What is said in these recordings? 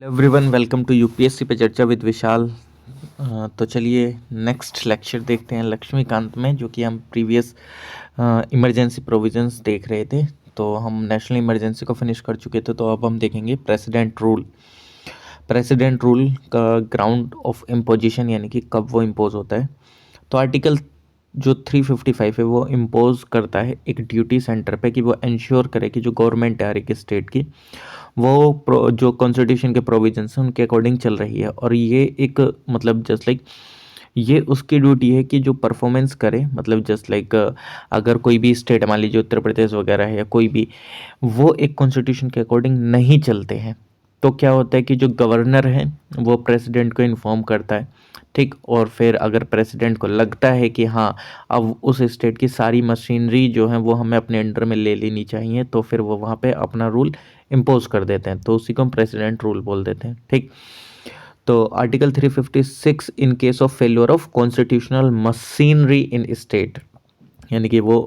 Everyone welcome to UPSC पे चर्चा with विशाल। तो चलिए नेक्स्ट लेक्चर देखते हैं लक्ष्मीकांत में, जो कि हम प्रीवियस इमरजेंसी प्रोविजंस देख रहे थे। तो हम नेशनल इमरजेंसी को फिनिश कर चुके थे, तो अब हम देखेंगे प्रेसिडेंट रूल। प्रेसिडेंट रूल का ग्राउंड ऑफ इम्पोजिशन यानी कि कब वो इम्पोज होता है। तो आर्टिकल जो 355 है वो इम्पोज करता है एक ड्यूटी सेंटर पे कि वो इंश्योर करे कि जो गवर्नमेंट है हर एक स्टेट की वो जो कॉन्स्टिट्यूशन के प्रोविजंस हैं उनके अकॉर्डिंग चल रही है। और ये एक मतलब जस्ट लाइक ये उसकी ड्यूटी है कि जो परफॉर्मेंस करे, मतलब जस्ट लाइक अगर कोई भी स्टेट मान लीजिए उत्तर प्रदेश वगैरह है या कोई भी, वो एक कॉन्स्टिट्यूशन के अकॉर्डिंग नहीं चलते हैं, तो क्या होता है कि जो गवर्नर है वो प्रेसिडेंट को इन्फॉर्म करता है। ठीक, और फिर अगर प्रेसिडेंट को लगता है कि हाँ अब उस स्टेट की सारी मशीनरी जो है वो हमें अपने अंडर में ले लेनी चाहिए, तो फिर वो वहाँ पे अपना रूल इम्पोज कर देते हैं, तो उसी को हम प्रेसिडेंट रूल बोल देते हैं। ठीक, तो article 356 in case of failure of constitutional machinery in state, यानी कि वो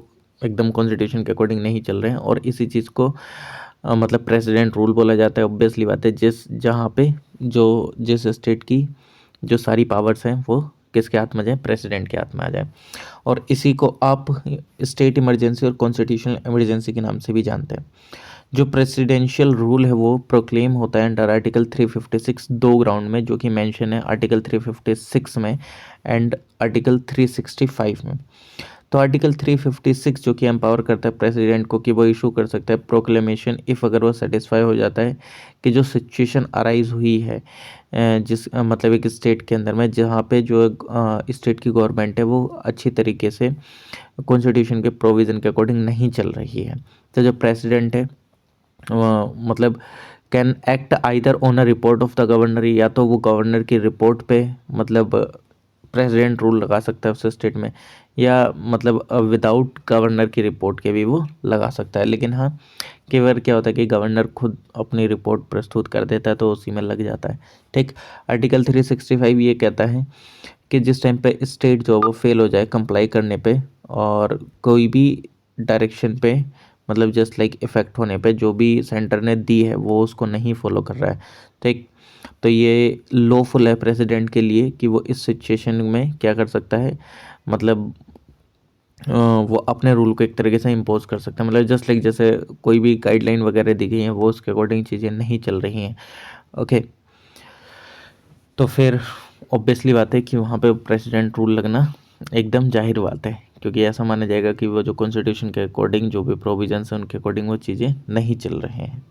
एकदम कॉन्स्टिट्यूशन के अकॉर्डिंग नहीं चल रहे हैं, और इसी चीज़ को मतलब प्रेसिडेंट रूल बोला जाता है। ऑब्वियसली बात है, जहाँ पे जिस स्टेट की जो सारी पावर्स हैं वो किसके हाथ में आ जाए, प्रेसिडेंट के हाथ में आ जाए। और इसी को आप स्टेट इमरजेंसी और कॉन्स्टिट्यूशनल इमरजेंसी के नाम से भी जानते हैं। जो प्रेसिडेंशियल रूल है वो प्रोक्लेम होता है अंडर आर्टिकल 356 दो ग्राउंड में, जो कि मेंशन है आर्टिकल 356 में एंड आर्टिकल 365 में। तो आर्टिकल 356 जो कि एम्पावर करता है प्रेसिडेंट को कि वो इशू कर सकता है प्रोक्लेमेशन इफ़ अगर वो सेटिस्फाई हो जाता है कि जो सिचुएशन अराइज हुई है मतलब एक स्टेट के अंदर में जहाँ पे जो स्टेट की गवर्नमेंट है वो अच्छी तरीके से कॉन्स्टिट्यूशन के प्रोविज़न के अकॉर्डिंग नहीं चल रही है। तो जो प्रेसिडेंट है मतलब can act either on a report of the governor, या तो वो गवर्नर की रिपोर्ट पे मतलब प्रेसिडेंट रूल लगा सकता है उस स्टेट में, या मतलब विदाउट गवर्नर की रिपोर्ट के भी वो लगा सकता है। लेकिन हाँ, कई बार क्या होता है कि गवर्नर खुद अपनी रिपोर्ट प्रस्तुत कर देता है तो उसी में लग जाता है। ठीक, आर्टिकल 365 ये कहता है कि जिस टाइम पे स्टेट जो वो फेल हो जाए कंप्लाई करने पे, और कोई भी डायरेक्शन पे मतलब जस्ट लाइक इफेक्ट होने पे जो भी सेंटर ने दी है वो उसको नहीं फॉलो कर रहा है। ठीक, तो ये लॉफुल है प्रेसिडेंट के लिए कि वो इस सिचुएशन में क्या कर सकता है, मतलब वो अपने रूल को एक तरीके से इम्पोज कर सकता है। मतलब जस्ट लाइक जैसे कोई भी गाइडलाइन वगैरह दी गई हैं वो उसके अकॉर्डिंग चीज़ें नहीं चल रही हैं। ओके, तो फिर ऑब्वियसली बात है कि वहाँ पे प्रेसिडेंट रूल लगना एकदम जाहिर बात है, क्योंकि ऐसा माना जाएगा कि वो जो कॉन्स्टिट्यूशन के अकॉर्डिंग जो भी प्रोविजंस हैं उनके अकॉर्डिंग वो चीज़ें नहीं चल रहे हैं।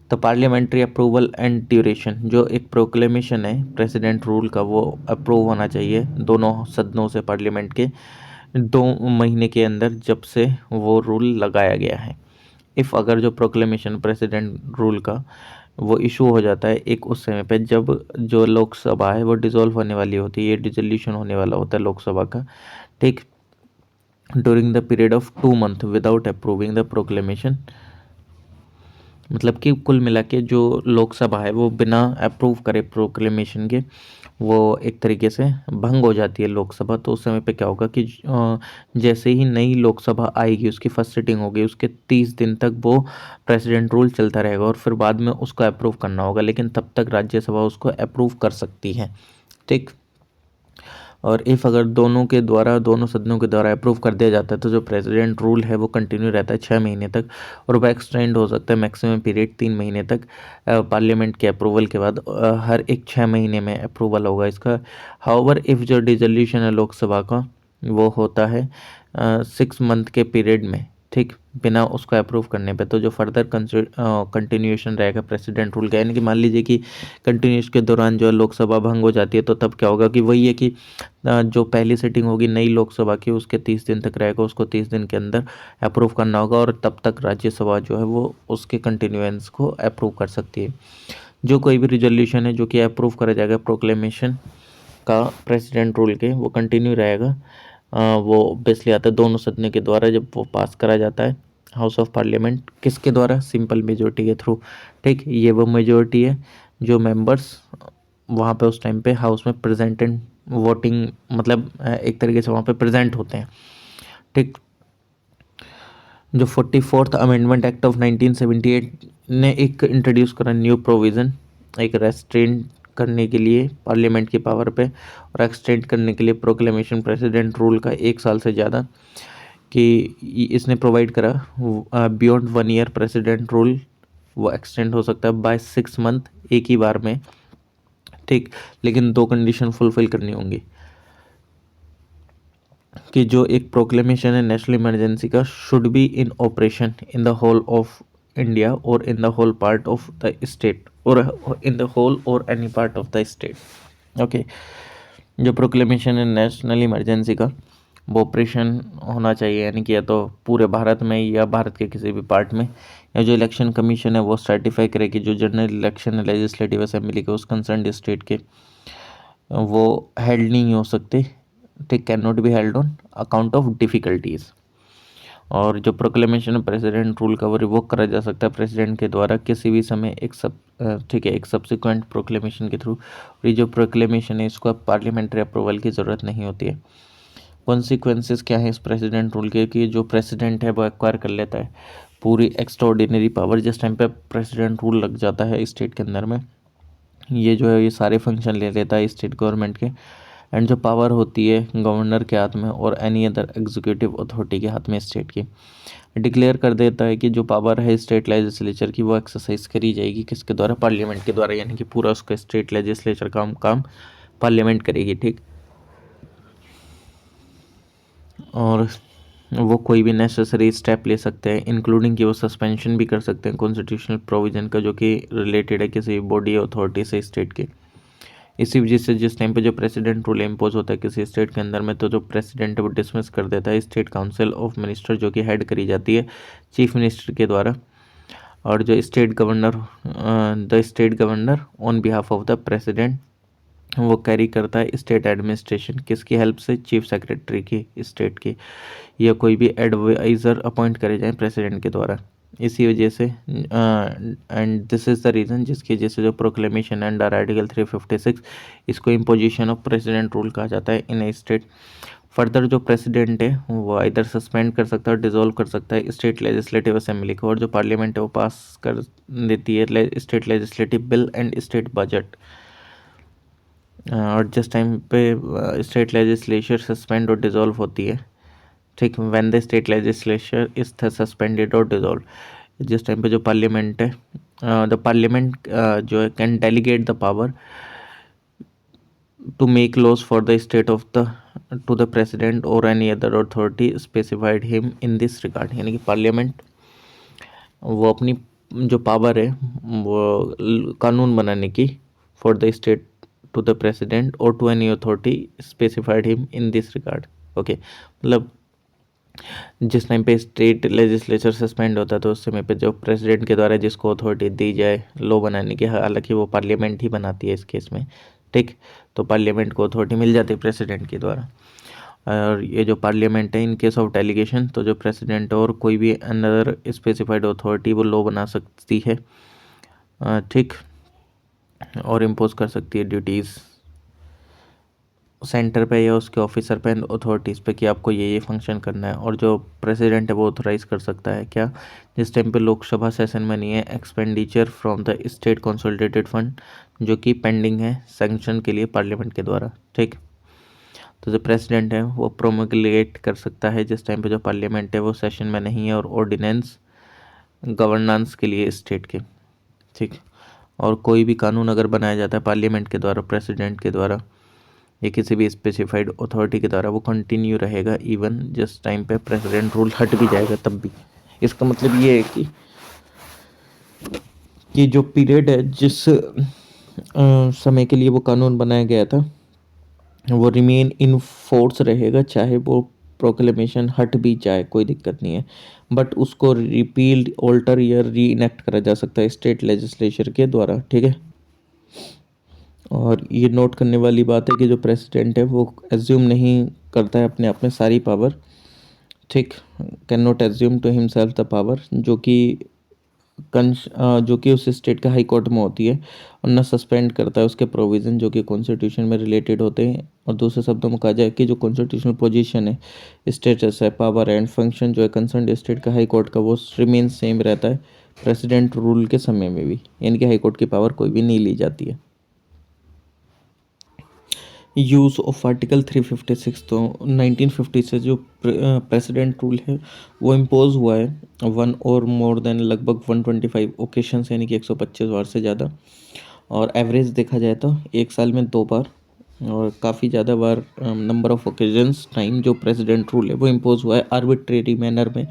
तो पार्लियामेंट्री अप्रूवल एंड ड्यूरेशन, जो एक प्रोक्लेमेशन है प्रेसिडेंट रूल का वो अप्रूव होना चाहिए दोनों सदनों से पार्लियामेंट के 2 महीने के अंदर जब से वो रूल लगाया गया है। इफ़ अगर जो प्रोक्लेमेशन प्रेसिडेंट रूल का वो इशू हो जाता है एक उस समय पे जब जो लोकसभा है वो डिसॉल्व होने वाली होती है, ये डिसोल्यूशन होने वाला होता है लोकसभा का। ठीक, during the period of 2 month without approving the proclamation, मतलब कि कुल मिला के जो लोकसभा है वो बिना अप्रूव करे प्रोक्लेमेशन के वो एक तरीके से भंग हो जाती है लोकसभा। तो उस समय पे क्या होगा कि जैसे ही नई लोकसभा आएगी उसकी फर्स्ट सिटिंग होगी उसके 30 दिन तक वो प्रेसिडेंट रूल चलता रहेगा, और फिर बाद में उसको अप्रूव करना होगा, लेकिन तब तक राज्यसभा उसको अप्रूव कर सकती है। ठीक, और इफ़ अगर दोनों सदनों के द्वारा अप्रूव कर दिया जाता है तो जो प्रेसिडेंट रूल है वो कंटिन्यू रहता है 6 महीने तक, और वो एक्सटेंड हो सकता है मैक्सिमम पीरियड 3 महीने तक पार्लियामेंट के अप्रूवल के बाद। हर एक 6 महीने में अप्रूवल होगा इसका। हाउएवर इफ़ जो डिसोल्यूशन है लोकसभा का वो होता है 6 मंथ के पीरियड में, ठीक, बिना उसको अप्रूव करने पे, तो जो फर्दर कंटिन्यूएशन रहेगा प्रेसिडेंट रूल का, यानी कि मान लीजिए कि कंटिन्यूस के दौरान जो है लोकसभा भंग हो जाती है तो तब क्या होगा कि वही है कि जो पहली सिटिंग होगी नई लोकसभा की उसके 30 दिन तक रहेगा, उसको 30 दिन के अंदर अप्रूव करना होगा, और तब तक राज्यसभा जो है वो उसके कंटिन्यूएंस को अप्रूव कर सकती है। जो कोई भी रिजोल्यूशन है जो कि अप्रूव करा जाएगा प्रोक्लेमेशन का प्रेसिडेंट रूल के, वो कंटिन्यू रहेगा। वो ऑब्वियसली आता है दोनों सदन के द्वारा जब वो पास करा जाता है हाउस ऑफ पार्लियामेंट, किसके द्वारा, सिंपल मेजोरिटी के थ्रू। ठीक, ये वो मेजोरिटी है जो मेंबर्स वहाँ पे उस टाइम पे हाउस में प्रेजेंट एंड वोटिंग मतलब एक तरीके से वहाँ पे प्रेजेंट होते हैं। ठीक, जो 44th अमेंडमेंट एक्ट ऑफ 1978 ने एक इंट्रोड्यूस करा न्यू प्रोविज़न एक रेस्ट्रेंट करने के लिए पार्लियामेंट की पावर पे और एक्सटेंड करने के लिए प्रोक्लेमेशन प्रेसिडेंट रूल का 1 साल से ज़्यादा कि इसने प्रोवाइड करा। बियॉन्ड 1 ईयर प्रेसिडेंट रूल वो एक्सटेंड हो सकता है बाय 6 मंथ एक ही बार में, ठीक। लेकिन 2 कंडीशन फुलफिल करनी होंगी कि जो एक प्रोक्लेमेशन है नेशनल इमरजेंसी का should be in operation in the whole of India और in the whole part of the state और इन द होल और any part of the state. Okay, जो प्रोक्लेमेशन है नेशनल इमरजेंसी का वो operation होना चाहिए, यानी कि या तो पूरे भारत में या भारत के किसी भी पार्ट में, या जो इलेक्शन कमीशन है वो सर्टिफाई करे कि जो जनरल इलेक्शन है लेजिस्लेटिव असेंबली के उस कंसर्न स्टेट के वो हेल्ड नहीं हो सकते, ठीक, can not be held on account of difficulties. और जो प्रोक्लेमेशन प्रेसिडेंट रूल का वो रिवोक करा जा सकता है प्रेसिडेंट के द्वारा किसी भी समय ठीक है, एक सब्सिक्वेंट प्रोक्लेमेशन के थ्रू। और ये जो प्रोक्लेमेशन है इसको पार्लियामेंट्री अप्रूवल की ज़रूरत नहीं होती है। कॉन्सिक्वेंसेस क्या है इस प्रेसिडेंट रूल के कि जो प्रेसिडेंट है वो एक्वायर कर लेता है पूरी एक्स्ट्राऑर्डिनरी पावर जिस टाइम पे प्रेसिडेंट रूल लग जाता है स्टेट के अंदर में। ये जो है ये सारे फंक्शन ले लेता है स्टेट गवर्नमेंट के, एंड जो पावर होती है गवर्नर के हाथ में और एनी अदर एग्जीक्यूटिव अथॉरिटी के हाथ में स्टेट की, डिक्लेयर कर देता है कि जो पावर है स्टेट लेजिस्लेचर की वो एक्सरसाइज करी जाएगी किसके द्वारा, पार्लियामेंट के द्वारा, यानी कि पूरा उसका स्टेट लेजिस्लेचर का काम पार्लियामेंट करेगी, ठीक। और वो कोई भी नेसेसरी स्टेप ले सकते हैं इंक्लूडिंग कि वो सस्पेंशन भी कर सकते हैं कॉन्स्टिट्यूशनल प्रोविज़न का जो कि रिलेटेड है किसी बॉडी अथॉरिटी से स्टेट के। इसी वजह से जिस टाइम पे जो प्रेसिडेंट रूल इम्पोज होता है किसी स्टेट के अंदर में तो जो प्रेसिडेंट है वो डिसमिस कर देता है स्टेट काउंसिल ऑफ मिनिस्टर जो कि हेड करी जाती है चीफ मिनिस्टर के द्वारा। और जो the state governor on behalf of the president वो कैरी करता है स्टेट एडमिनिस्ट्रेशन किसकी हेल्प से, चीफ सेक्रेटरी की स्टेट की, या कोई भी एडवाइज़र अपॉइंट करे जाएं प्रेसिडेंट के द्वारा। इसी वजह से and this is the reason जिसकी वजह से जो प्रोक्लेमेशन अंडर आर्टिकल 356 इसको इम्पोजिशन ऑफ प्रेसिडेंट रूल कहा जाता है इन ए स्टेट। फर्दर जो प्रेसिडेंट है वो इधर सस्पेंड कर सकता है और डिसॉल्व कर सकता है स्टेट लेजिस्लेटिव असेंबली को, और जो पार्लियामेंट है वो पास कर देती है state legislative bill and state budget. और जिस टाइम पे स्टेट लेजिस्लेचर सस्पेंड और डिसॉल्व होती है, ठीक, when the state legislature is suspended और डिसॉल्व, जिस टाइम पे जो पार्लियामेंट है द पार्लियामेंट जो है can delegate the power to make laws for the state of the to the president और any other authority specified him in this regard, यानी कि पार्लियामेंट वो अपनी जो पावर है वो कानून बनाने की for the state to the president और to any authority specified him in this regard. Okay, मतलब जिस टाइम पे स्टेट लेजिस्लेचर सस्पेंड होता है तो उस समय पे जो प्रेसिडेंट के द्वारा जिसको अथॉरिटी दी जाए लॉ बनाने की, हालांकि वो पार्लियामेंट ही बनाती है इस केस में, ठीक, तो पार्लियामेंट को अथॉरिटी मिल जाती है प्रेसिडेंट के द्वारा। और ये जो पार्लियामेंट है इन केस ऑफ डेलीगेशन तो जो प्रेसिडेंट और कोई भी अनदर स्पेसिफाइड अथॉरिटी वो लॉ बना सकती है, ठीक, और इम्पोज कर सकती है ड्यूटीज़ सेंटर पे या उसके ऑफिसर पे अथॉरिटीज़ पे कि आपको ये फंक्शन करना है। और जो प्रेसिडेंट है वो ऑथोराइज़ कर सकता है क्या, जिस टाइम पे लोकसभा सेशन में नहीं है, expenditure from the state consolidated fund जो कि पेंडिंग है सैंक्शन के लिए पार्लियामेंट के द्वारा, ठीक। तो जो प्रेसिडेंट है वो प्रोमोगलेट कर सकता है जिस टाइम पे जो पार्लियामेंट है वो सेशन में नहीं है और ऑर्डिनेंस गवर्नेंस के लिए स्टेट के, ठीक। और कोई भी कानून अगर बनाया जाता है पार्लियामेंट के द्वारा, प्रेसिडेंट के द्वारा या किसी भी स्पेसिफाइड अथॉरिटी के द्वारा, वो कंटिन्यू रहेगा इवन जिस टाइम पे प्रेसिडेंट रूल हट भी जाएगा तब भी। इसका मतलब ये है कि जो पीरियड है जिस समय के लिए वो कानून बनाया गया था वो रिमेन इन फोर्स रहेगा, चाहे वो प्रोक्लेमेशन हट भी जाए कोई दिक्कत नहीं है, बट उसको रिपील्ड, ऑल्टर या री इनेक्ट करा जा सकता है स्टेट लेजिस्लेचर के द्वारा, ठीक है। और ये नोट करने वाली बात है कि जो प्रेसिडेंट है वो एज्यूम नहीं करता है अपने आप में सारी पावर, ठीक, can not assume to himself the power, जो कि जो कि उस स्टेट का हाई कोर्ट में होती है, और न सस्पेंड करता है उसके प्रोविज़न जो कि कॉन्स्टिट्यूशन में रिलेटेड होते हैं। और दूसरे शब्दों में कहा जाए कि जो कॉन्स्टिट्यूशनल पोजीशन है, स्टेटस है, पावर एंड फंक्शन जो है कंसर्न स्टेट का हाई कोर्ट का, वो रिमेन सेम रहता है प्रेसिडेंट रूल के समय में भी, यानी कि हाई कोर्ट की पावर कोई भी नहीं ली जाती है। यूज़ ऑफ आर्टिकल 356, तो 1950 से जो प्रेसिडेंट रूल है वो इम्पोज हुआ है वन और मोर देन लगभग 125 ओकेशंस, यानी कि 125 बार से ज़्यादा। और एवरेज देखा जाए तो एक साल में 2 बार, और काफ़ी ज़्यादा बार नंबर ऑफ ओकेजन्स टाइम जो प्रेसिडेंट रूल है वो इम्पोज हुआ है आर्बिट्रेरी मैनर में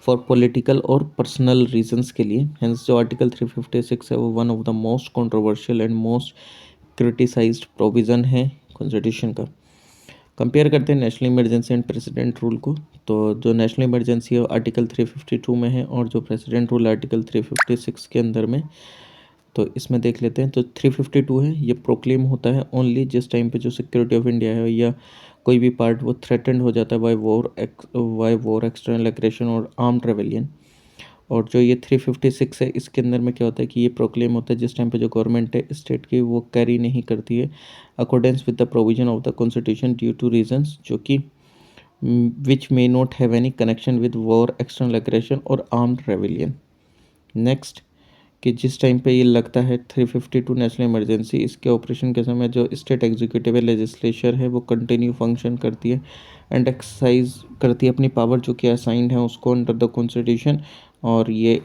फॉर पॉलिटिकल और पर्सनल रीजंस के लिए। हेंस जो आर्टिकल 356 है वो one of the most controversial and most criticised provision है कॉन्स्टिट्यूशन का। कंपेयर करते हैं national emergency and president rule को, तो जो नेशनल इमरजेंसी है आर्टिकल 352 में है, और जो प्रेसिडेंट रूल आर्टिकल 356 के अंदर में। तो इसमें देख लेते हैं। तो 352 है, ये प्रोक्लेम होता है ओनली जिस टाइम पे जो सिक्योरिटी ऑफ इंडिया है या कोई भी पार्ट वो थ्रेटेंड हो जाता है बाय वॉर, एक्सटर्नल एग्रेशन और आर्म्ड रेवेलियन। और जो ये 356 है, इसके अंदर में क्या होता है कि ये प्रोक्लेम होता है जिस टाइम पे जो गवर्नमेंट है स्टेट की वो कैरी नहीं करती है accordance with the provision of the constitution due to reasons जो कि which may not have any connection with war, external aggression और आर्म्ड रेवेलियन। नेक्स्ट, कि जिस टाइम पे ये लगता है 352 नेशनल इमरजेंसी, इसके ऑपरेशन के समय जो स्टेट एग्जीक्यूटिव लेजिस्लेचर है वो कंटिन्यू फंक्शन करती है एंड एक्सरसाइज करती है अपनी पावर जो कि असाइंड है उसको अंडर द कॉन्स्टिट्यूशन। और ये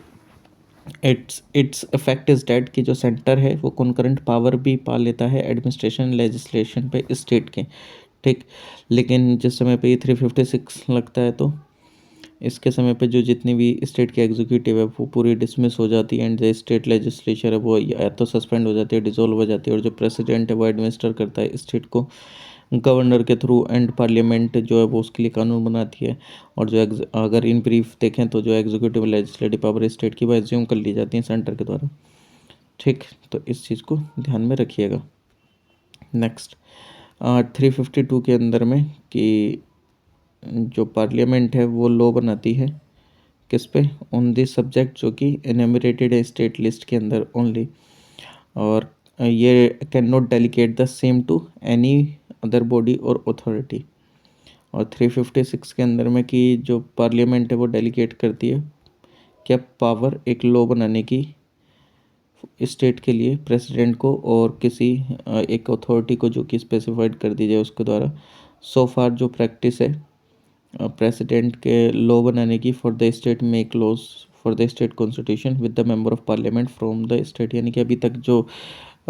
इट्स इफेक्ट इज डेट कि जो सेंटर है वो कॉन्करेंट पावर भी पा लेता है एडमिनिस्ट्रेशन लेजिस्लेशन पे स्टेट के, ठीक। लेकिन जिस समय पे ये 356 लगता है तो इसके समय पे जो जितनी भी स्टेट की एग्जीक्यूटिव है वो पूरी डिसमिस हो जाती है, एंड जो स्टेट लेजिस्लेचर है वो या तो सस्पेंड हो जाती है, डिसॉल्व हो जाती है, और जो प्रेसिडेंट है वो एडमिनिस्टर करता है स्टेट को गवर्नर के थ्रू, एंड पार्लियामेंट जो है वो उसके लिए कानून बनाती है। और जो अगर इन ब्रीफ देखें तो जो एग्जीक्यूटिव लेजिस्लेटिव पावर स्टेट की वो एज्यूम कर ली जाती है सेंटर के द्वारा, ठीक। तो इस चीज़ को ध्यान में रखिएगा। नेक्स्ट, 352 के अंदर में कि जो पार्लियामेंट है वो लॉ बनाती है किस पे, ऑन दिस सब्जेक्ट जो कि एनमरेटेड है स्टेट लिस्ट के अंदर ओनली, और ये can not delegate the same to any other body और अथॉरिटी। और 356 के अंदर में कि जो पार्लियामेंट है वो डेलीगेट करती है क्या पावर एक लॉ बनाने की स्टेट के लिए प्रेसिडेंट को और किसी एक अथॉरिटी को जो कि स्पेसिफाइड कर दी जाए उसके द्वारा। सो फार जो प्रैक्टिस है प्रेसिडेंट के लॉ बनाने की for the state make laws for the state constitution with the member of parliament from the state, यानी कि अभी तक जो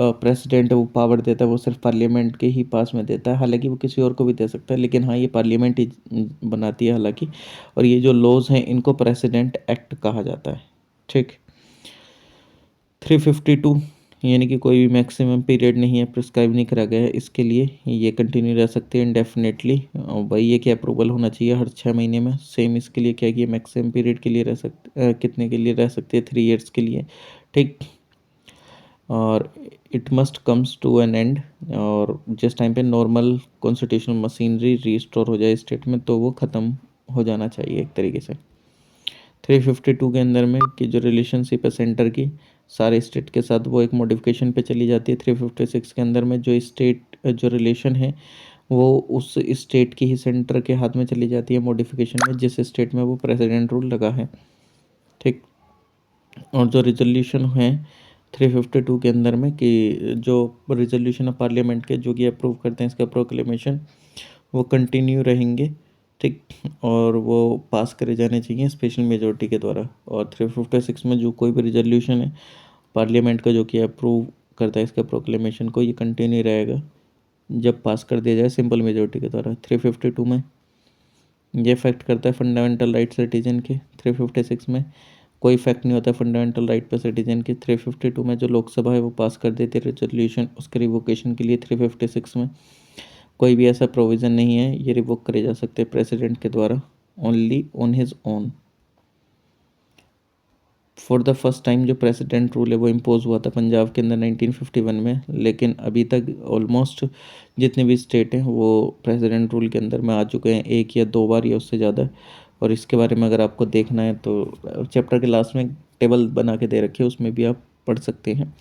प्रेसिडेंट है वो पावर देता है वो सिर्फ पार्लियामेंट के ही पास में देता है, हालांकि वो किसी और को भी दे सकता है, लेकिन हाँ ये पार्लियामेंट ही बनाती है हालांकि। और ये जो लॉज हैं इनको प्रेसिडेंट एक्ट कहा जाता है, ठीक। 352 यानी कि कोई भी मैक्सिमम पीरियड नहीं है, प्रिस्क्राइब नहीं करा गया है इसके लिए, ये कंटिन्यू रह सकते हैं इंडेफिनेटली। भाई ये क्या अप्रूवल होना चाहिए हर 6 महीने में, सेम इसके लिए क्या कि मैक्सिमम पीरियड के लिए रह सकते कितने के लिए रह सकते हैं, 3 ईयर्स के लिए, ठीक। और it must comes to an end, और जिस टाइम पे नॉर्मल कॉन्स्टिट्यूशनल मशीनरी रीस्टोर हो जाए स्टेट में तो वो ख़त्म हो जाना चाहिए एक तरीके से। 352 के अंदर में कि जो रिलेशनशिप है सेंटर की सारे स्टेट के साथ वो एक मॉडिफिकेशन पे चली जाती है। 356 के अंदर में जो स्टेट जो रिलेशन है वो उस स्टेट की ही सेंटर के हाथ में चली जाती है मॉडिफिकेशन में जिस स्टेट में वो प्रेसिडेंट रूल लगा है, ठीक। और जो रिजोल्यूशन है 352 के अंदर में कि जो रिजोल्यूशन ऑफ पार्लियामेंट के जो कि अप्रूव करते हैं इसका प्रोक्लेमेशन वो कंटिन्यू रहेंगे, ठीक। और वो पास करे जाने चाहिए स्पेशल मेजोरिटी के द्वारा। और 356 में जो कोई भी रिजोल्यूशन है पार्लियामेंट का जो कि अप्रूव करता है इसका प्रोक्लेमेशन को, ये कंटिन्यू रहेगा जब पास कर दिया जाए सिंपल मेजोरिटी के द्वारा। 352 में ये इफेक्ट करता है फंडामेंटल राइट सिटीजन के, 356 में कोई इफेक्ट नहीं होता फंडामेंटल राइट पर सिटीजन की। 352 में जो लोकसभा है वो पास कर देती है रेजोल्यूशन उसके रिवोकेशन के लिए। 356 में कोई भी ऐसा प्रोविज़न नहीं है, ये रिवोक करे जा सकते हैं प्रेसिडेंट के द्वारा only on his own. For the first time जो प्रेसिडेंट रूल है वो इम्पोज हुआ था पंजाब के अंदर 1951 में, लेकिन अभी तक ऑलमोस्ट जितने भी स्टेट हैं वो प्रेसिडेंट रूल के अंदर में आ चुके हैं 1 या 2 बार या उससे ज़्यादा। और इसके बारे में अगर आपको देखना है तो चैप्टर के लास्ट में टेबल बना के दे रखी है, उसमें भी आप पढ़ सकते हैं।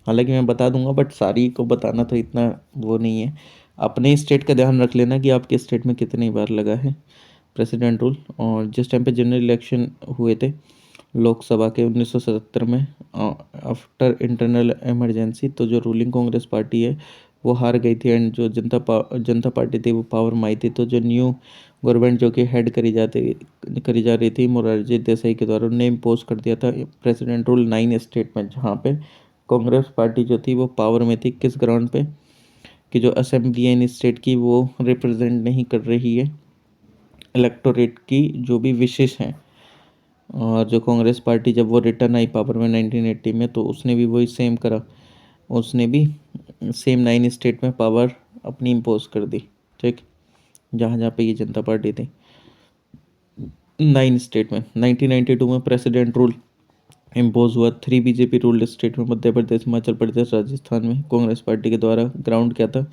हालांकि मैं बता दूंगा, बट सारी को बताना तो इतना वो नहीं है। अपने स्टेट का ध्यान रख लेना कि आपके स्टेट में कितनी बार लगा है प्रेसिडेंट रूल। और जिस टाइम पे जनरल इलेक्शन हुए थे लोकसभा के 1977 में, आफ्टर इंटरनल इमरजेंसी, तो जो रूलिंग कांग्रेस पार्टी है वो हार गई थी, एंड जो जनता पार्टी थी वो पावर में आई थी। तो जो न्यू गवर्नमेंट जो कि हेड करी जा रही थी मोरारजी देसाई के द्वारा, उन्होंने इम्पोज कर दिया था प्रेसिडेंट रूल 9 स्टेट में, जहाँ पे कांग्रेस पार्टी जो थी वो पावर में थी। किस ग्राउंड पे? कि जो असेंबली है इन स्टेट की वो रिप्रेजेंट नहीं कर रही है इलेक्टोरेट की जो भी विशेष हैं। और जो कांग्रेस पार्टी जब वो रिटर्न आई पावर में 1980 में, तो उसने भी वही सेम करा। उसने भी सेम 9 स्टेट में पावर अपनी इम्पोज कर दी। ठीक, जहाँ जहाँ पे ये जनता पार्टी थी 9 स्टेट में। 1992 में प्रेसिडेंट रूल इम्पोज हुआ 3 बीजेपी रूल्ड स्टेट में, मध्य प्रदेश, हिमाचल प्रदेश, राजस्थान में कांग्रेस पार्टी के द्वारा। ग्राउंड क्या था?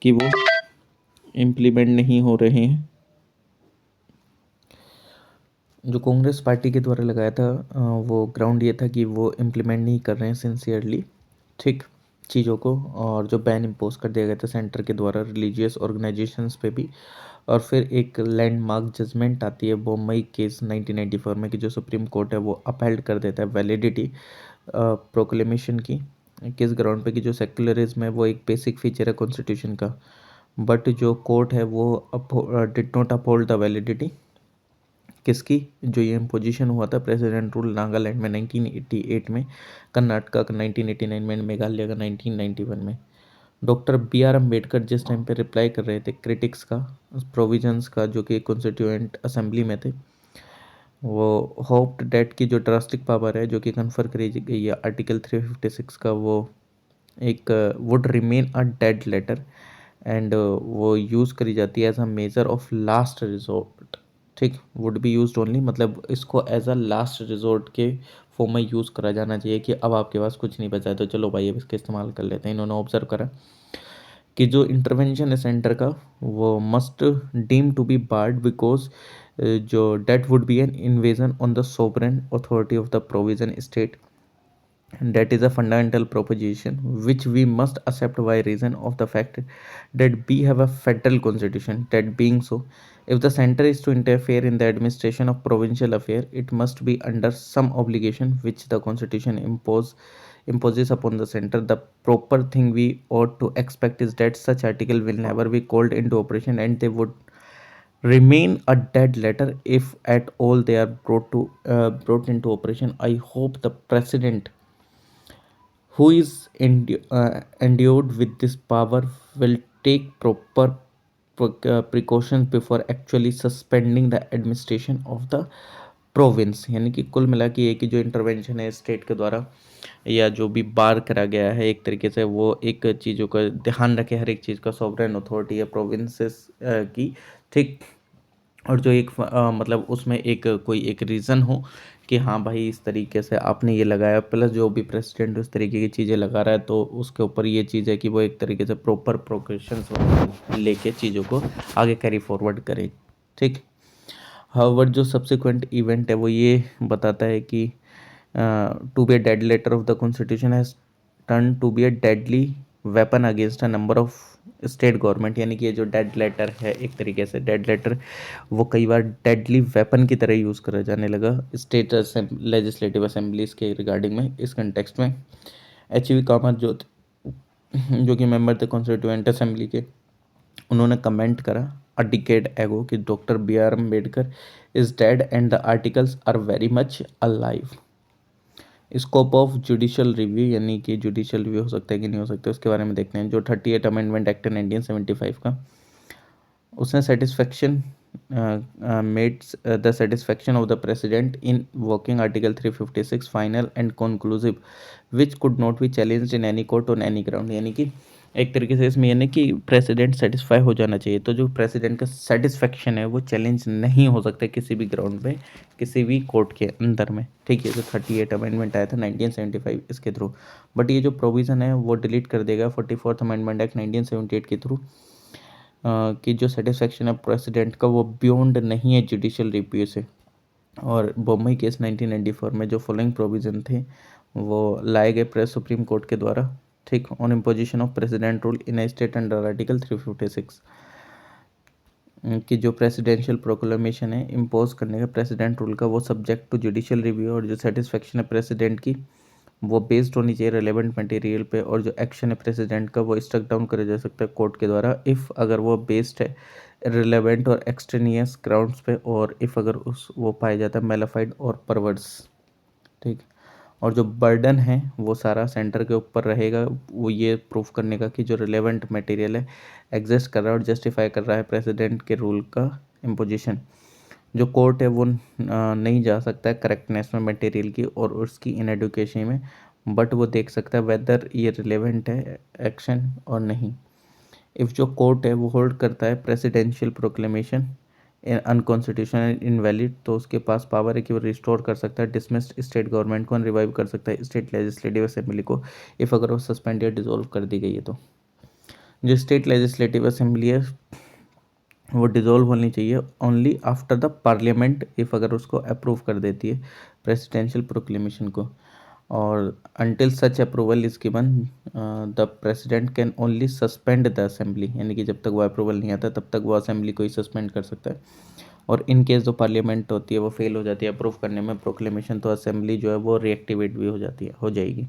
कि वो इम्प्लीमेंट नहीं हो रहे हैं। जो कांग्रेस पार्टी के द्वारा लगाया था वो ग्राउंड ये था कि वो इम्प्लीमेंट नहीं कर रहे हैं सिंसियरली, ठीक, चीज़ों को। और जो बैन इम्पोज कर दिया गया था सेंटर के द्वारा रिलीजियस ऑर्गेनाइजेशंस पे भी। और फिर एक लैंडमार्क जजमेंट आती है बम्बई केस 1994 में, कि जो सुप्रीम कोर्ट है वो अपहेल्ड कर देता है वैलिडिटी प्रोक्लेमेशन की। किस ग्राउंड पे? कि जो सेक्युलरिज्म है वो एक बेसिक फीचर है कॉन्स्टिट्यूशन का, बट जो कोर्ट है वो did not uphold the validity किसकी? जो ये इम्पोजिशन हुआ था प्रेसिडेंट रूल नागालैंड में 1988 में, कर्नाटका का 1989 में, मेघालय का 1991 में। डॉक्टर बी आर अम्बेडकर जिस टाइम पे रिप्लाई कर रहे थे क्रिटिक्स का प्रोविजंस का जो कि कॉन्स्टिट्यूएंट असेंबली में थे, वो होप्ड डेट की जो ड्रास्टिक पावर है जो कि कन्फर करी गई है आर्टिकल 356 का, वो एक would remain a dead letter, and वो यूज़ करी जाती है as a measure of last resort. ठीक, वुड बी यूज्ड ओनली, मतलब इसको एज अ लास्ट रिजोर्ट के फॉर्म में यूज़ करा जाना चाहिए कि अब आपके पास कुछ नहीं बचा है तो चलो भाई अब इसका इस्तेमाल कर लेते हैं। इन्होंने ऑब्जर्व करा कि जो इंटरवेंशन है सेंटर का वो must deem to be barred because जो that would be an invasion on the sovereign authority of the provision state. That is a fundamental proposition which we must accept by reason of the fact that we have a federal constitution. That being so, if the center is to interfere in the administration of provincial affair, it must be under some obligation which the constitution imposes upon the center. The proper thing we ought to expect is that such article will never be called into operation, and they would remain a dead letter if at all they are brought into operation. I hope the president who is endued with this power will take proper precautions before actually suspending the administration of the province. यानी कि कुल मिला के ये कि जो intervention है state के द्वारा या जो भी बार करा गया है एक तरीके से, वो एक चीज़ों का ध्यान रखे, हर एक चीज़ का सॉवरेन अथॉरिटी है प्रोविंसेस की। ठीक, और जो एक मतलब उसमें एक कोई एक रीज़न हो कि हाँ भाई इस तरीके से आपने ये लगाया, प्लस जो भी प्रेसिडेंट उस तरीके की चीज़ें लगा रहा है तो उसके ऊपर ये चीज़ है कि वो एक तरीके से प्रॉपर प्रोकॉशंस लेके चीज़ों को आगे कैरी फॉरवर्ड करे। ठीक, हाउएवर जो सब्सिक्वेंट इवेंट है वो ये बताता है कि to be a dead letter of the constitution has turn to be a deadly weapon against a number of state government. यानी कि ये जो डेड लेटर है एक तरीके से डेड लेटर वो कई बार डेडली वेपन की तरह यूज़ करा जाने लगा स्टेट लेजिस्लेटिव असेंबलीज के रिगार्डिंग में। इस कंटेक्स्ट में एच वी कामत जो कि मेंबर थे कॉन्स्टिट्यूएंट असेंबली के, उन्होंने कमेंट करा अ डिकेड एगो कि doctor B R Ambedkar is dead and the articles are very much alive. Scope of judicial review, यानी कि जुडिशियल रिव्यू हो सकता है कि नहीं हो सकता उसके बारे में देखते हैं। जो 38 अमेंडमेंट एक्ट है 1975 का, उसने satisfaction made the satisfaction of the president in working article 356 final and conclusive which could not be challenged in any court on any ground. यानी कि एक तरीके से इसमें यानी कि प्रेसिडेंट सेटिस्फाई हो जाना चाहिए, तो जो प्रेसिडेंट का सेटिस्फेक्शन है वो चैलेंज नहीं हो सकता किसी भी ग्राउंड पे किसी भी कोर्ट के अंदर में। ठीक है, जो 38 अमेंडमेंट आया था 1975 इसके थ्रू, बट ये जो प्रोविज़न है वो डिलीट कर देगा 44th अमेंडमेंट एक्ट 1978 के थ्रू कि जो सेटिस्फेक्शन है प्रेसिडेंट का वो बियॉन्ड नहीं है जुडिशियल रिव्यू से। और बम्बई केस 1994 में जो फॉलोइंग प्रोविज़न थे वो लाए गए प्रेस सुप्रीम कोर्ट के द्वारा, ठीक, on imposition of president rule in A state under article 356 कि जो प्रेसिडेंशियल प्रोक्लेमेशन है इम्पोज करने का प्रेसिडेंट रूल का, वो सब्जेक्ट टू जुडिशियल रिव्यू, और जो सेटिस्फेक्शन है प्रेसिडेंट की वो बेस्ड होनी चाहिए रेलेवेंट मटेरियल पे, और जो एक्शन है प्रेसिडेंट का वो स्ट्रक डाउन करा जा सकता है कोर्ट के द्वारा इफ़ अगर वो बेस्ड है रिलेवेंट और एक्सटेनियस ग्राउंड्स पे, और इफ़ अगर उस वो पाया जाता है मेलाफाइड और परवर्स, ठीक। और जो बर्डन है वो सारा सेंटर के ऊपर रहेगा, वो ये प्रूफ करने का कि जो रिलेवेंट मटेरियल है एग्जिस्ट कर रहा है और जस्टिफाई कर रहा है प्रेसिडेंट के रूल का इम्पोजिशन। जो कोर्ट है वो नहीं जा सकता है करेक्टनेस में मटेरियल की और उसकी इन एडुकेशन में, बट वो देख सकता है वेदर ये रिलेवेंट है एक्शन और नहीं। इफ़ जो कोर्ट है वो होल्ड करता है प्रेसिडेंशियल प्रोक्लेमेशन अनकॉन्स्टिट्यूशनल इनवैलिड, तो उसके पास पावर है कि वो रिस्टोर कर सकता है डिसमिस्ड स्टेट गवर्नमेंट को, रिवाइव कर सकता है स्टेट लेजिस्लेटिव असेंबली को, इफ़ अगर वो सस्पेंड या डिसॉल्व कर दी गई है तो। जो स्टेट लेजिस्लेटिव असेंबली है वो डिज़ोल्व होनी चाहिए only after the parliament, if अगर उसको अप्रूव कर देती है प्रेसिडेंशियल प्रोक्लेमेशन को, और until such approval is given the president can only suspend the assembly, यानी कि जब तक वो अप्रूवल नहीं आता तब तक वो असेंबली को ही सस्पेंड कर सकता है। और इन केस जो पार्लियामेंट होती है वो फेल हो जाती है अप्रूव करने में प्रोक्लेमेशन, तो असेंबली जो है वो रीएक्टिवेट भी हो जाएगी।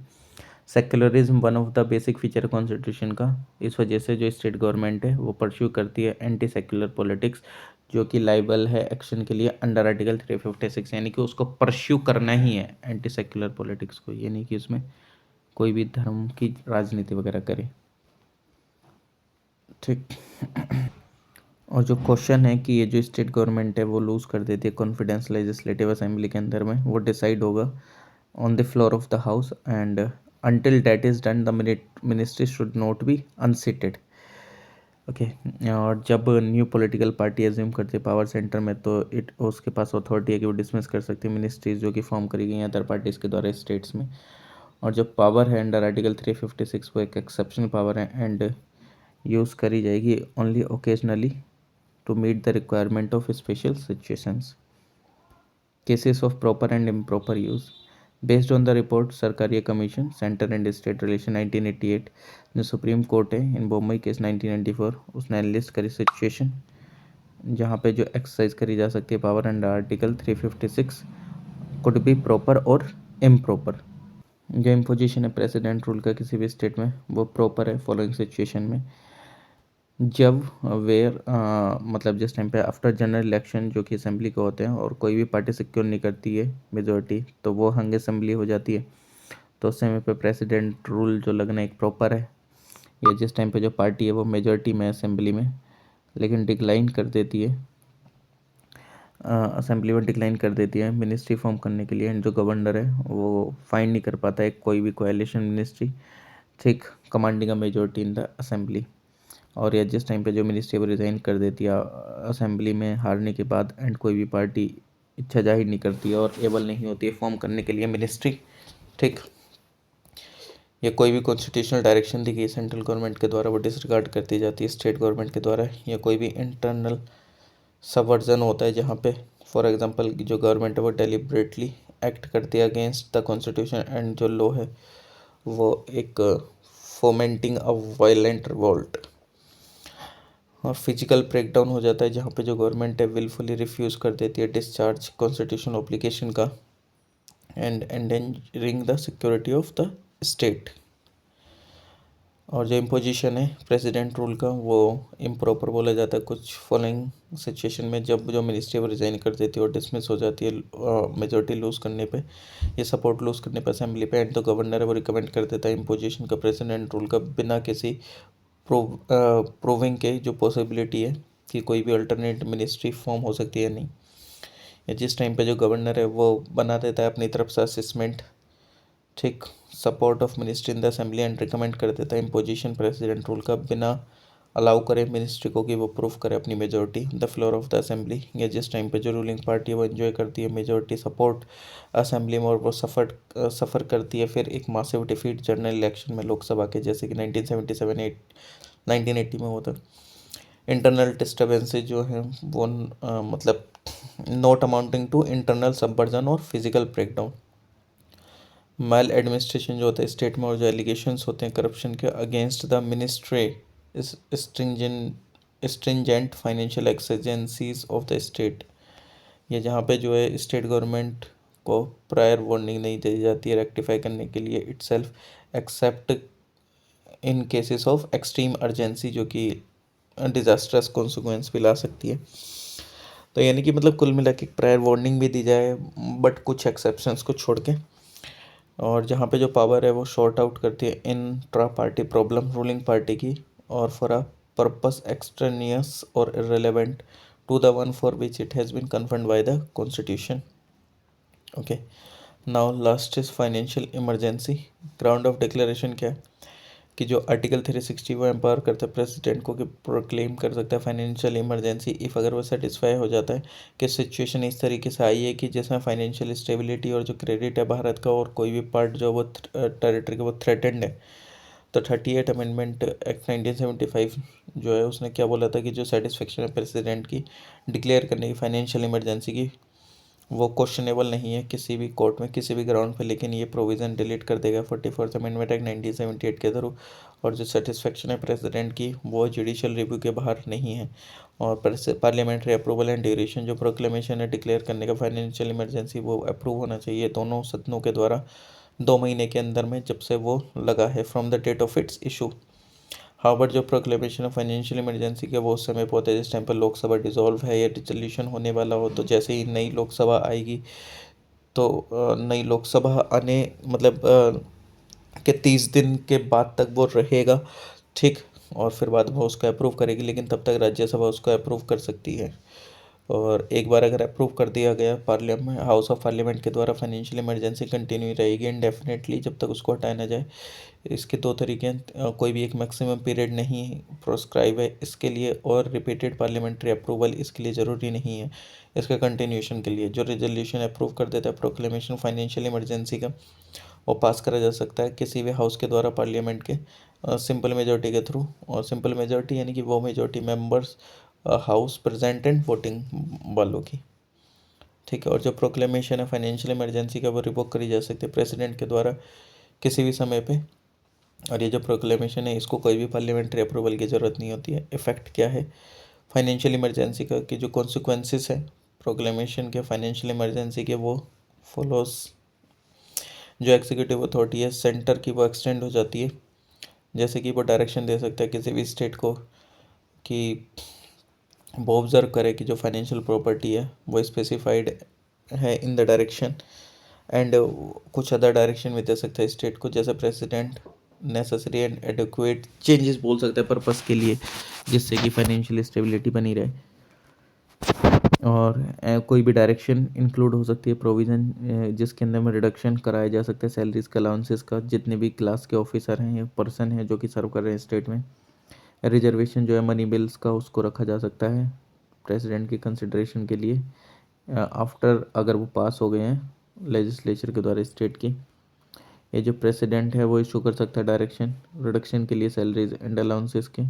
Secularism one of the basic feature constitution का, इस वजह से जो स्टेट गवर्नमेंट है वो परस्यू करती है एंटी सेक्युलर पॉलिटिक्स, जो कि लाइबल है एक्शन के लिए अंडर आर्टिकल 356, यानी कि उसको परस्यू करना ही है एंटी सेक्युलर पॉलिटिक्स को, ये नहीं कि उसमें कोई भी धर्म की राजनीति वगैरह करे, ठीक। और जो क्वेश्चन है कि ये जो स्टेट गवर्नमेंट है वो लूज़ कर देती है कॉन्फिडेंस लेजिस्लेटिव असेंबली के अंदर में, वो डिसाइड होगा on the floor of the house, and until that is done the ministry should not be unseated, okay. और जब न्यू पॉलिटिकल पार्टी एज्यूम करती है पावर सेंटर में तो इट उसके पास अथॉरिटी है कि वो डिसमिस कर सकती है मिनिस्ट्रीज जो कि फॉर्म करी गई हैं अदर पार्टीज़ के द्वारा स्टेट्स में। और जो पावर है अंडर आर्टिकल 356 वो एक एक्सेप्शनल पावर है एंड यूज़ करी जाएगी only occasionally to meet the requirement of special situations, cases of proper and improper use. Based on the report Sarkaria commission centre and state relation 1988, जो supreme court है इन Bombay case 1994, उसने analyst करी situation जहाँ पे जो exercise करी जा सकती है power under article 356 could be proper और इम्प्रॉपर। जो इम्पोजिशन है प्रेसिडेंट रूल का किसी भी स्टेट में वो प्रॉपर है फॉलोइंग सिचुएशन में, जब वेयर मतलब जिस टाइम पे आफ्टर जनरल इलेक्शन जो कि असेंबली के होते हैं और कोई भी पार्टी सिक्योर नहीं करती है मेजोरिटी तो वो हंग असेंबली हो जाती है, तो उस समय पे प्रेसिडेंट रूल जो लगना एक प्रॉपर है। या जिस टाइम पे जो पार्टी है वो मेजोरिटी में असेंबली में लेकिन डिक्लाइन कर देती है असेंबली में डिक्लाइन कर देती है मिनिस्ट्री फॉर्म करने के लिए, एंड जो गवर्नर है वो फाइंड नहीं कर पाता है कोई भी कोएलिशन मिनिस्ट्री, ठीक, commanding a majority in the assembly. और या जिस टाइम पे जो मिनिस्ट्री वो रिज़ाइन कर देती है असेंबली में हारने के बाद एंड कोई भी पार्टी इच्छा जाहिर नहीं करती है और एबल नहीं होती है फॉर्म करने के लिए मिनिस्ट्री, ठीक, या कोई भी कॉन्स्टिट्यूशनल डायरेक्शन दी गई सेंट्रल गवर्नमेंट के द्वारा वो डिसरिगार्ड करती जाती है स्टेट गवर्नमेंट के द्वारा, या कोई भी इंटरनल सबवर्जन होता है जहाँ पे फॉर एग्जांपल जो गवर्नमेंट है वो डेलिबरेटली एक्ट करती है अगेंस्ट द कॉन्स्टिट्यूशन एंड जो लॉ है वो एक फोमेंटिंग अ वायलेंट रिवोल्ट। और फिजिकल ब्रेकडाउन हो जाता है जहाँ पे जो गवर्नमेंट है विलफुली रिफ्यूज़ कर देती है डिस्चार्ज कॉन्स्टिट्यूशनल ऑब्लिगेशन का and endangering the security of the state. और जो इम्पोजिशन है प्रेसिडेंट रूल का वो इम्प्रॉपर बोला जाता है कुछ फॉलोइंग सिचुएशन में, जब जो मिनिस्ट्री वो रिज़ाइन कर देती है और डिसमिस हो जाती है मेजोरिटी लूज़ करने पे या सपोर्ट लूज़ करने पे असेंबली पे, एंड तो गवर्नर है वो रिकमेंड कर देता है इम्पोजिशन का प्रेसिडेंट रूल का बिना किसी प्रूविंग के जो पॉसिबिलिटी है कि कोई भी अल्टरनेट मिनिस्ट्री फॉर्म हो सकती है नहीं, या जिस टाइम पे जो गवर्नर है वो बना देता है अपनी तरफ से असेसमेंट, ठीक, support of ministry in the assembly and recommend कर देता है इम्पोजिशन प्रेसिडेंट रूल का बिना अलाउ करे मिनिस्ट्री को कि वो प्रूव करे अपनी majority the floor of the assembly, या जिस टाइम पे जो रूलिंग पार्टी है वो एंजॉय करती है मेजोरिटी सपोर्ट असेंबली में और वो सफ़र करती है फिर एक मासिव डिफीट जनरल इलेक्शन में लोकसभा के, जैसे कि 1977 1980 में होता। इंटरनल डिस्टर्बेंसेज जो हैं वो मतलब not amounting to internal subversion और फिजिकल ब्रेकडाउन। मैल एडमिनिस्ट्रेशन जो होता है स्टेट में, और जो एलिगेशंस होते हैं करप्शन के against the ministry is stringent financial exigencies of the state, ये जहाँ पे जो है स्टेट गवर्नमेंट को प्रायर वार्निंग नहीं दी जाती है रेक्टिफाई करने के लिए itself, except in cases of extreme urgency, जो कि डिजास्ट्रस कॉन्सिक्वेंस भी ला सकती है। तो यानी कि मतलब कुल मिला के प्रायर वार्निंग भी दी जाए, बट कुछ एक्सेप्शंस को छोड़ के, और जहाँ पे जो पावर है वो शॉर्ट आउट करती है intra party problem ruling party की, और फॉर अ पर्पस एक्सट्रेनियस और irrelevant to the one for which it has been confirmed by the constitution. Okay, now last is financial emergency. Ground of declaration क्या है कि जो article 360 वो empower करता है प्रेसिडेंट को कि प्रोक्लेम कर सकता है फाइनेंशियल इमरजेंसी इफ़ अगर वो सेटिस्फाई हो जाता है कि सिचुएशन इस तरीके से आई है कि जिसमें फाइनेंशियल स्टेबिलिटी और जो क्रेडिट है भारत का और कोई भी पार्ट जो वो टेरिटरी का वो थ्रेटेंड है। तो 38 अमेंडमेंट एक्ट 1975 जो है उसने क्या बोला था कि जो सेटिस्फेक्शन है प्रेसिडेंट की डिक्लेयर करने की फाइनेंशियल इमरजेंसी की, वो क्वेश्चनेबल नहीं है किसी भी कोर्ट में किसी भी ग्राउंड पे, लेकिन ये प्रोविज़न डिलीट कर देगा 44th अमेंडमेंट एक्ट 1978 के थ्रू। और जो सेटिस्फेक्शन है प्रेसिडेंट की वो जुडिशियल रिव्यू के बाहर नहीं है। और पार्लियामेंट्री अप्रूवल एंड ड्यूरेशन जो प्रोक्लेमेशन है डिक्लेयर करने का फाइनेंशियल इमरजेंसी वो अप्रूव होना चाहिए दोनों सदनों के द्वारा 2 महीने के अंदर में जब से वो लगा है from the date of its issue. Harvard जो प्रोक्लेमेशन ऑफ फाइनेंशियल इमरजेंसी के वो उस समय पे होता है जिस टाइम पर लोकसभा डिसॉल्व है या डिसोल्यूशन होने वाला हो। तो जैसे ही नई लोकसभा आएगी तो नई लोकसभा आने मतलब के 30 दिन के बाद तक वो रहेगा, ठीक। और फिर बाद में उसको अप्रूव करेगी, लेकिन तब तक राज्यसभा उसको अप्रूव कर सकती है। और एक बार अगर अप्रूव कर दिया गया पार्लियामेंट हाउस ऑफ पार्लियामेंट के द्वारा फाइनेंशियल इमरजेंसी कंटिन्यू रहेगी इंडेफिनेटली जब तक उसको हटाया ना जाए। इसके दो तरीके हैं, कोई भी एक मैक्सिमम पीरियड नहीं प्रोस्क्राइब है इसके लिए, और रिपीटेड पार्लियामेंट्री अप्रूवल इसके लिए ज़रूरी नहीं है। इसका कंटिन्यूशन के लिए जो रेजोल्यूशन अप्रूव कर देता है प्रोक्लेमेशन फाइनेंशियल इमरजेंसी का, वो पास करा जा सकता है किसी भी हाउस के द्वारा पार्लियामेंट के सिंपल मेजोरिटी के थ्रू। और सिंपल मेजोरिटी यानी कि वो majority members house present and voting वालों की, ठीक है। और जो प्रोक्लेमेशन है फाइनेंशियल इमरजेंसी का वो रिवोक करी जा सकती है प्रेसिडेंट के द्वारा किसी भी समय पे। और ये जो प्रोक्लेमेशन है इसको कोई भी पार्लियामेंट्री अप्रूवल की ज़रूरत नहीं होती है। इफेक्ट क्या है फाइनेंशियल इमरजेंसी का कि जो कॉन्सिक्वेंसेस है प्रोक्लेमेशन के फाइनेंशियल इमरजेंसी के वो फॉलोस। जो एग्जीक्यूटिव अथॉरिटी है सेंटर की वो एक्सटेंड हो जाती है, जैसे कि वो डायरेक्शन दे सकता है किसी भी स्टेट को कि वो ऑब्जर्व करे कि जो फाइनेंशियल प्रॉपर्टी है वो स्पेसिफाइड है इन द डायरेक्शन, एंड कुछ अदर डायरेक्शन भी दे सकता है स्टेट को, जैसे president necessary and adequate changes बोल सकते हैं पर्पस के लिए जिससे कि फाइनेंशियल स्टेबिलिटी बनी रहे। और कोई भी डायरेक्शन इंक्लूड हो सकती है प्रोविज़न जिसके अंदर में रिडक्शन कराया जा सकता है सैलरीज का अलाउंसेस का जितने भी क्लास के ऑफिसर हैं या पर्सन हैं जो कि सर्व कर रहे हैं स्टेट में। रिजर्वेशन जो है मनी बिल्स का उसको रखा जा सकता है प्रेसिडेंट की कंसिडरेशन के लिए आफ्टर अगर वो पास हो गए हैं लेजिस्लेचर के द्वारा स्टेट की। ये जो प्रेसिडेंट है वो इशू कर सकता है डायरेक्शन रिडक्शन के लिए सैलरीज एंड अलाउंसेस के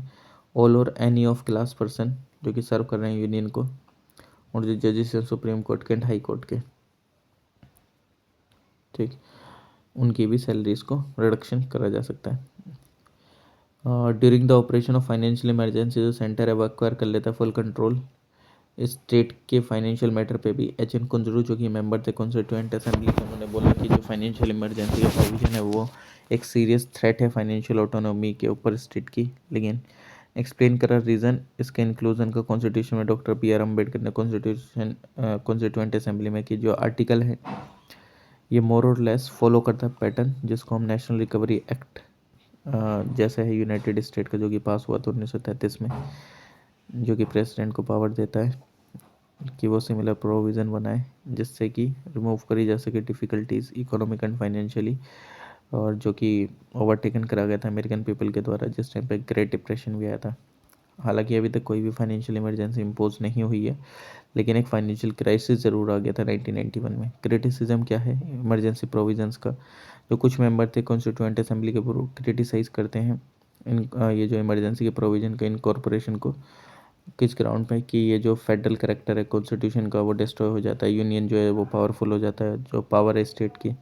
ऑल और एनी ऑफ क्लास पर्सन जो कि सर्व कर रहे हैं यूनियन को, और जो जजेस हैं सुप्रीम कोर्ट के एंड हाई कोर्ट के, ठीक, उनकी भी सैलरीज को रिडक्शन करा जा सकता है। During the operation of financial emergency जो सेंटर है वो एक्वायर कर लेता है फुल कंट्रोल स्टेट के फाइनेंशियल मैटर पे भी। एच एन कुंजरू जो कि मेंबर थे कॉन्स्टिट्यूएंट असेंबली के, उन्होंने बोला कि जो फाइनेंशियल इमरजेंसी का प्रोविजन है वो एक सीरियस थ्रेट है फाइनेंशियल ऑटोनॉमी के ऊपर स्टेट की। लेकिन एक्सप्लेन करा रीज़न इसके इंक्लूजन का कॉन्स्टिट्यूशन में डॉक्टर बी आर अम्बेडकर ने कॉन्स्टिट्यूएंट असेंबली में कि जो आर्टिकल है ये मोर और लेस फॉलो करता है पैटर्न जिसको हम नेशनल रिकवरी एक्ट जैसे है यूनाइटेड स्टेट का जो कि पास हुआ था 1933 में, जो कि प्रेसिडेंट को पावर देता है कि वो सिमिलर प्रोविज़न बनाए जिससे कि रिमूव करी जा सके डिफ़िकल्टीज इकोनॉमिक एंड फाइनेंशियली, और जो कि ओवरटेकन करा गया था अमेरिकन पीपल के द्वारा जिस टाइम पे ग्रेट डिप्रेशन भी आया था। हालांकि अभी तक कोई भी फाइनेंशियल इमरजेंसी इम्पोज नहीं हुई है, लेकिन एक फाइनेंशियल क्राइसिस ज़रूर आ गया था 1991 में। क्रिटिसिज्म क्या है इमरजेंसी प्रोविजंस का, जो कुछ मेंबर थे कॉन्स्टिट्यूएंट असेंबली के क्रिटिसाइज़ करते हैं इन ये जो इमरजेंसी के प्रोविज़न का इनकॉर्पोरेशन को, किस ग्राउंड पे कि ये जो फेडरल करेक्टर है कॉन्स्टिट्यूशन का वो डिस्ट्रॉय हो जाता है, यूनियन जो है वो पावरफुल हो जाता है, जो पावर है स्टेट की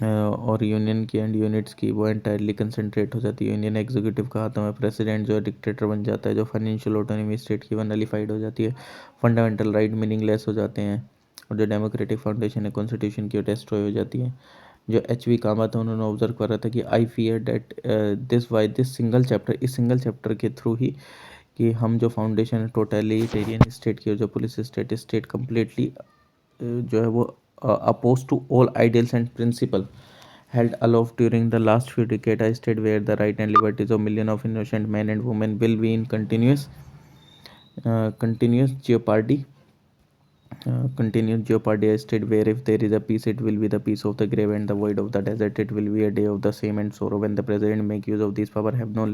और यूनियन की एंड यूनिट्स की वो एंटायरली कंसंट्रेट हो जाती है यूनियन एग्जीक्यूटिव का हाथों में, प्रेसिडेंट जो है डिक्टेटर बन जाता है, जो फाइनेंशियल ऑटोनॉमी स्टेट की वो नलीफाइड हो जाती है, फंडामेंटल राइट मीनिंगलेस हो जाते हैं, और जो डेमोक्रेटिक फाउंडेशन है कॉन्स्टिट्यूशन की वो डिस्ट्रॉय हो जाती है। जो एच.वी. कामत है उन्होंने ऑब्जर्व करा था कि I fear that this why this single chapter, इस सिंगल चैप्टर के थ्रू ही कि हम जो फाउंडेशन है टोटलिटेरियन स्टेट की और जो पुलिस स्टेट कम्प्लीटली जो है वो opposed to all ideals and principle held aloft during the last few decades, a state where the right and liberties of millions of innocent men and women will be in continuous jeopardy. Continuous jeopardy, a state where if there is a peace, it will be the peace of the grave and the void of the desert. It will be a day of the shame and sorrow when the president make use of this power have no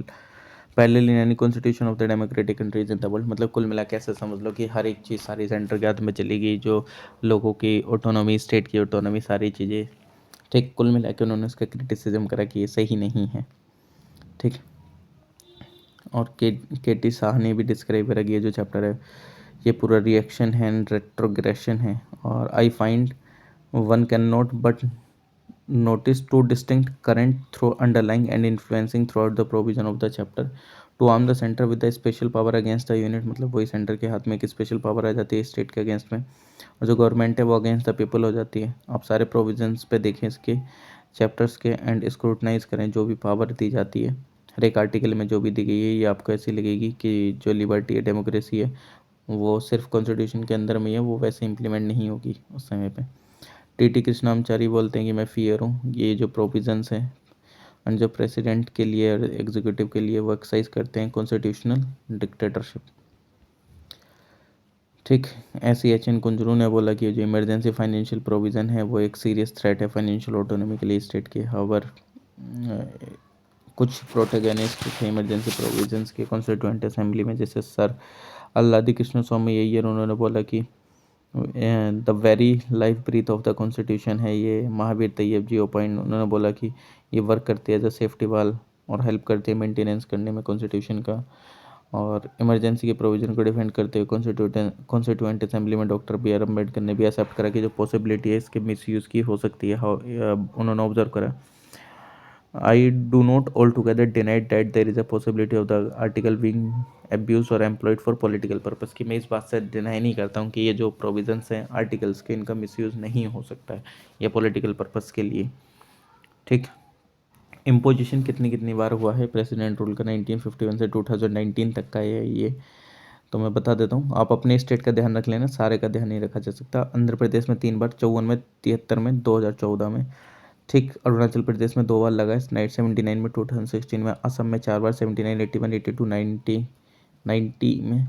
parallel in any constitution of the democratic countries in the world. मतलब कुल मिला के ऐसे समझ लो कि हर एक चीज़ सारी centre के हाथ में चली गई, जो लोगों की ऑटोनॉमी, स्टेट की ऑटोनॉमी, सारी चीज़ें। ठीक, कुल मिला के उन्होंने उसका क्रिटिसिज्म करा कि ये सही नहीं है। ठीक, और के टी शाह ने भी डिस्क्राइब करा कि ये जो चैप्टर है ये पूरा रिएक्शन है एंड रेट्रोग्रेशन है, और I find one can not but notice two distinct current through underlying and influencing throughout the provision of the chapter to arm the center with the special power against the unit। मतलब वही centre के हाथ में एक special power आ जाती है state के against में, और जो गवर्नमेंट है वो अगेंस्ट द पीपल हो जाती है। आप सारे प्रोविजंस पे देखें इसके चैप्टर्स के एंड स्क्रूटनाइज करें, जो भी पावर दी जाती है हर एक आर्टिकल में जो भी दी गई है, ये आपको ऐसी लगेगी कि जो लिबर्टी है, डेमोक्रेसी है, वो सिर्फ कॉन्स्टिट्यूशन के अंदर में है, वो वैसे इम्प्लीमेंट नहीं होगी उस समय पे। टी कृष्णामचारी बोलते हैं कि मैं फियर हूँ ये जो प्रोविजंस हैं एंड जो प्रेसिडेंट के लिए और एग्जीक्यूटिव के लिए वो एक्सरसाइज करते हैं कॉन्स्टिट्यूशनल डिक्टेटरशिप। ठीक, ऐसी एच एन कुंजरू ने बोला कि जो इमरजेंसी फाइनेंशियल प्रोविज़न है वो एक सीरियस थ्रेट है फाइनेंशियल ऑटोनॉमी के लिए स्टेट के। हाउएवर कुछ प्रोटेगनिस्ट थे इमरजेंसी प्रोविजंस के कॉन्स्टिट्यूएंट असेंबली में, जैसे सर अल्लादी कृष्ण स्वामी अय्यर, उन्होंने बोला कि the very life breath of the constitution है ये। महावीर तैयब जी ओपाइन, उन्होंने बोला कि ये वर्क करती है एज अ सेफ्टी वाल और हेल्प करती है मेंटेनेंस करने में कॉन्स्टिट्यूशन का। और इमरजेंसी के प्रोविजन को डिफेंड करते हुए कॉन्स्टिट्यूएंट असेंबली में डॉक्टर बी आर अम्बेडकर ने भी एक्सेप्ट करा कि जो पॉसिबिलिटी है इसके मिसयूज़ की हो सकती है। उन्होंने ऑब्जर्व करा, I do not altogether deny that there is a possibility of the article being abused or employed for political purpose। कि मैं इस बात से डिनाई नहीं करता हूँ कि ये जो प्रोविजंस हैं आर्टिकल्स के, इनका मिसयूज़ नहीं हो सकता है ये पॉलिटिकल पर्पस के लिए। ठीक, इम्पोजिशन कितनी कितनी बार हुआ है प्रेसिडेंट रूल का, 1951 से 2019 तक का है ये, तो मैं बता देता हूँ। आप अपने स्टेट का ध्यान रख लेना, सारे का ध्यान नहीं रखा जा सकता। आंध्र प्रदेश में 3 बार, 54 में, 73 में, 2014 में। ठीक, अरुणाचल प्रदेश में 2 बार लगा है, 79 में, 2016 में। असम में 4 बार, 79, 81, 82, 90 में।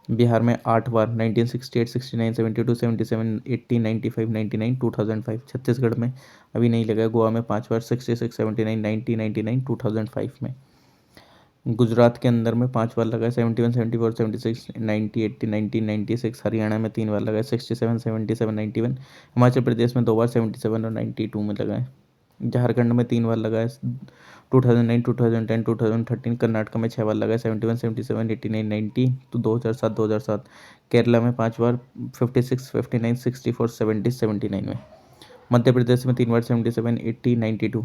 बिहार में 8 बार, 1968, 69, 72, 77, 80, 95, 99, 2005। छत्तीसगढ़ में अभी नहीं लगा है। गोवा में 5 बार, 66, 79, 90, 99, 2005 में। गुजरात के अंदर में 5 बार लगा है, 71, 74, 76, 90, 80, 19, 96। हरियाणा में 3 बार लगा है, 67, 77, 91। हिमाचल प्रदेश में 2 बार, 77 और 92 में लगा है। झारखंड में 3 बार लगा है, 2009, 2010, 2013। कर्नाटक में 6 बार लगा है, 71, 77, 89, 90 तो 2007, 2007। केरला में 5 बार, 56, 59, 64, 70, 79 में। मध्य प्रदेश में 3 बार, 77, 80, 92।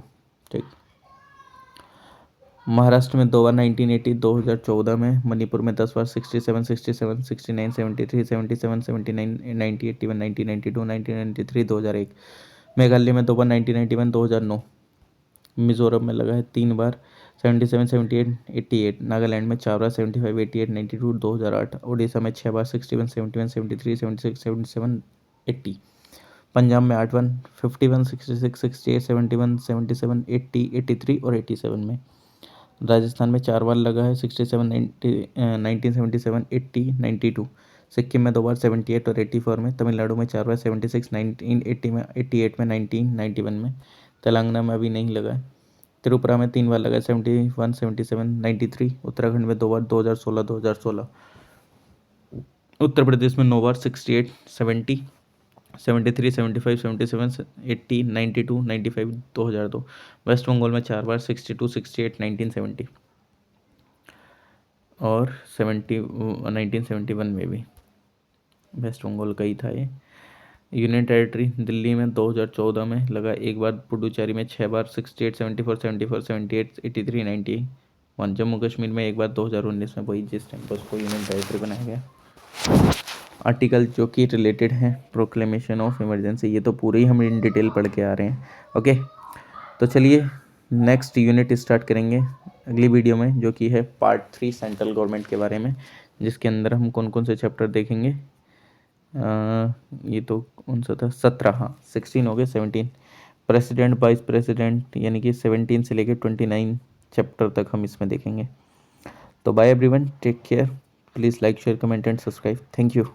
ठीक, महाराष्ट्र में 2 बार, 1980, 2014 में। मणिपुर में 10 बार, 67, 67, 69, 73, 77, 79, 90, 81, 90, 92, 1993, 2001। मेघालय में 2 बार, 1991, 2009। मिजोरम में लगा है 3 बार, 77, 78, 88। नागालैंड में 4 बार, 75, 88, 92, 2008। उड़ीसा में 6 बार, 61, 71, 73, 76, 77, 80। पंजाब में 8 बार, 51, 66, 68, 71, 77, 80, 83 और 87 में। राजस्थान में 4 बार लगा है, 67, 90, 1977, 80, 92। सिक्किम में 2 बार, 78 और 84 में। तमिलनाडु में 4 बार, 76, 1980 में, 88 में, 1991 में। तेलंगाना में अभी नहीं लगा है। त्रिपुरा में 3 बार लगा है, 71, 77, 93। उत्तराखंड में 2 बार, 2016, 2016। उत्तर प्रदेश में 9 बार, 68, 70, 73, 75, 77, 80, 92, 95, 2002। वेस्ट बंगाल में 4 बार, 62, 68, 1970। और 1971 में भी वेस्ट बंगाल का ही था ये। यूनियन टेरिटरी दिल्ली में 2014 में लगा, एक बार पुडुचेरी में 6 बार, 68, 74, 74, 78, 83, 91। जम्मू कश्मीर में एक बार 2019 में, वही जिस टाइम पर उसको यूनियन टेरिटरी बनाया गया। आर्टिकल जो कि रिलेटेड है प्रोक्लेमेशन ऑफ इमरजेंसी, ये तो पूरे ही हम इन डिटेल पढ़ के आ रहे हैं। ओके, तो चलिए नेक्स्ट यूनिट स्टार्ट करेंगे अगली वीडियो में, जो कि है पार्ट 3 सेंट्रल गवर्नमेंट के बारे में, जिसके अंदर हम कौन कौन से चैप्टर देखेंगे। ये तो कौन सा था, 17, हाँ 16 हो गए, 17 प्रेसिडेंट वाइस प्रेसिडेंट, यानी कि 17 से लेकर 29 चैप्टर तक हम इसमें देखेंगे। तो bye everyone, take care, please like share comment and subscribe, thank you.